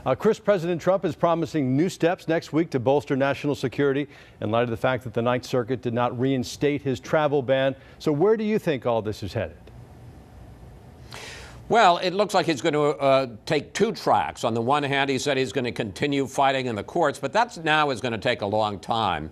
President Trump is promising new steps next week to bolster national security in light of the fact that the Ninth Circuit did not reinstate his travel ban. So where do you think all this is headed? Well, it looks like he's going to take two tracks. On the one hand, he said he's going to continue fighting in the courts, but that now is going to take a long time.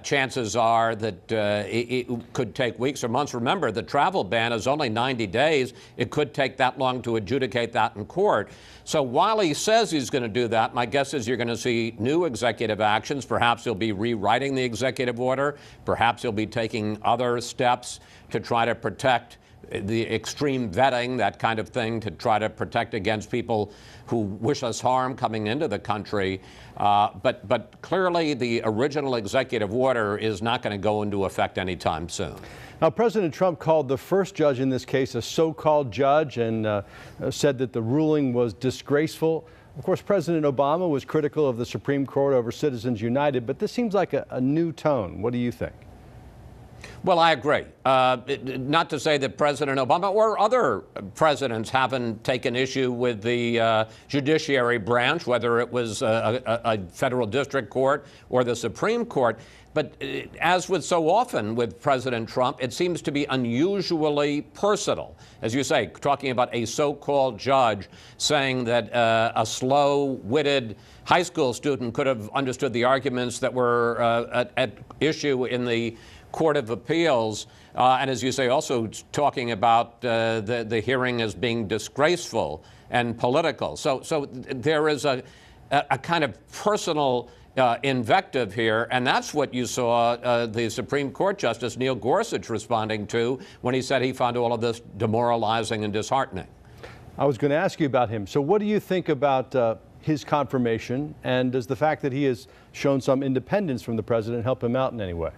Chances are that it could take weeks or months. Remember, the travel ban is only 90 days. It could take that long to adjudicate that in court. So while he says he's going to do that, my guess is you're going to see new executive actions. Perhaps he'll be rewriting the executive order. Perhaps he'll be taking other steps to try to protect the extreme vetting, that kind of thing, to try to protect against people who wish us harm coming into the country. But clearly the original executive order is not going to go into effect anytime soon. Now, President Trump called the first judge in this case a so-called judge and said that the ruling was disgraceful. Of course, President Obama was critical of the Supreme Court over Citizens United, but this seems like a new tone. What do you think? Well, I agree. Not to say that President Obama or other presidents haven't taken issue with the judiciary branch, whether it was a federal district court or the Supreme Court. But as with so often with President Trump, it seems to be unusually personal. As you say, talking about a so-called judge saying that a slow-witted high school student could have understood the arguments that were at issue in the Court of Appeals, and as you say, also talking about the hearing as being disgraceful and political. So there is a kind of personal invective here, and that's what you saw the Supreme Court Justice Neil Gorsuch responding to when he said he found all of this demoralizing and disheartening. I was going to ask you about him. So what do you think about his confirmation, and does the fact that he has shown some independence from the president help him out in any way?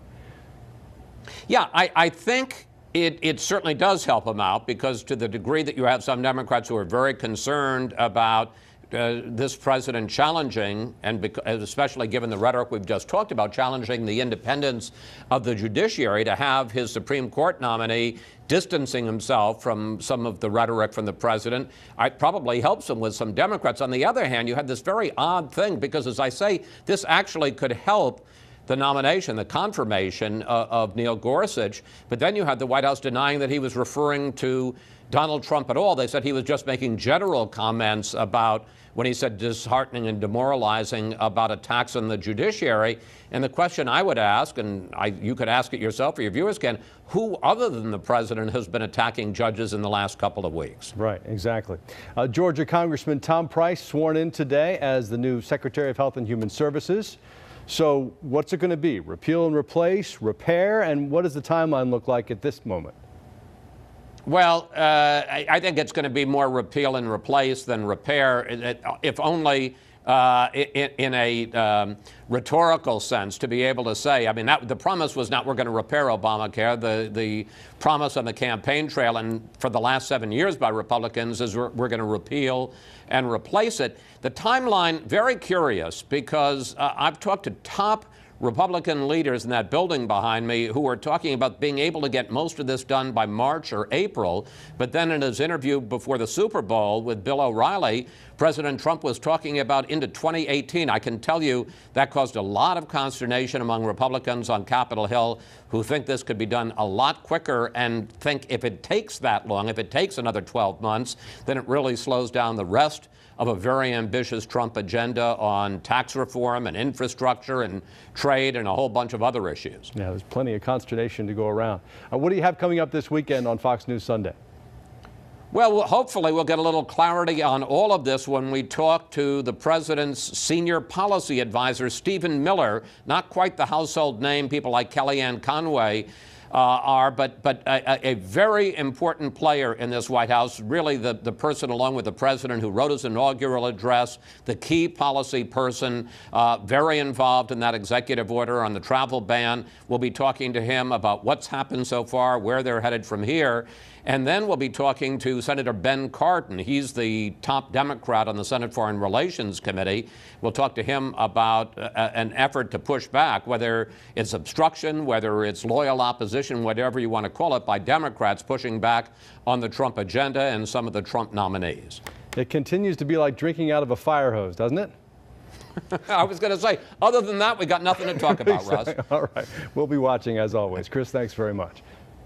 Yeah, I think it certainly does help him out, because to the degree that you have some Democrats who are very concerned about this president challenging, and especially given the rhetoric we've just talked about, challenging the independence of the judiciary, to have his Supreme Court nominee distancing himself from some of the rhetoric from the president, it probably helps him with some Democrats. On the other hand, you have this very odd thing, because as I say, this actually could help the nomination, the confirmation of Neil Gorsuch, but then you had the White House denying that he was referring to Donald Trump at all. They said he was just making general comments about, when he said disheartening and demoralizing, about attacks on the judiciary. And the question I would ask, and you could ask it yourself or your viewers can, who other than the president has been attacking judges in the last couple of weeks? Right, exactly. Georgia Congressman Tom Price sworn in today as the new Secretary of Health and Human Services. So what's it going to be? Repeal and replace, repair, and what does the timeline look like at this moment? Well, I think it's going to be more repeal and replace than repair, if only in a rhetorical sense, to be able to say, I mean, the promise was not we're going to repair Obamacare. The promise on the campaign trail and for the last 7 years by Republicans is we're going to repeal and replace it. The timeline, very curious, because I've talked to top Republican leaders in that building behind me who are talking about being able to get most of this done by March or April. But then in his interview before the Super Bowl with Bill O'Reilly, President Trump was talking about into 2018. I can tell you that caused a lot of consternation among Republicans on Capitol Hill, who think this could be done a lot quicker and think if it takes that long, if it takes another 12 months, then it really slows down the rest of a very ambitious Trump agenda on tax reform and infrastructure and trade and a whole bunch of other issues. Yeah, there's plenty of consternation to go around. What do you have coming up this weekend on Fox News Sunday? Well, hopefully we'll get a little clarity on all of this when we talk to the president's senior policy advisor, Stephen Miller. Not quite the household name people like Kellyanne Conway are, but a very important player in this White House, really the person along with the president who wrote his inaugural address, the key policy person, very involved in that executive order on the travel ban. We'll be talking to him about what's happened so far, where they're headed from here. And then we'll be talking to Senator Ben Cardin. He's the top Democrat on the Senate Foreign Relations Committee. We'll talk to him about an effort to push back, whether it's obstruction, whether it's loyal opposition, whatever you want to call it, by Democrats pushing back on the Trump agenda and some of the Trump nominees. It continues to be like drinking out of a fire hose, doesn't it? I was going to say, other than that, we got nothing to talk about, Russ. All right. We'll be watching as always. Chris, thanks very much.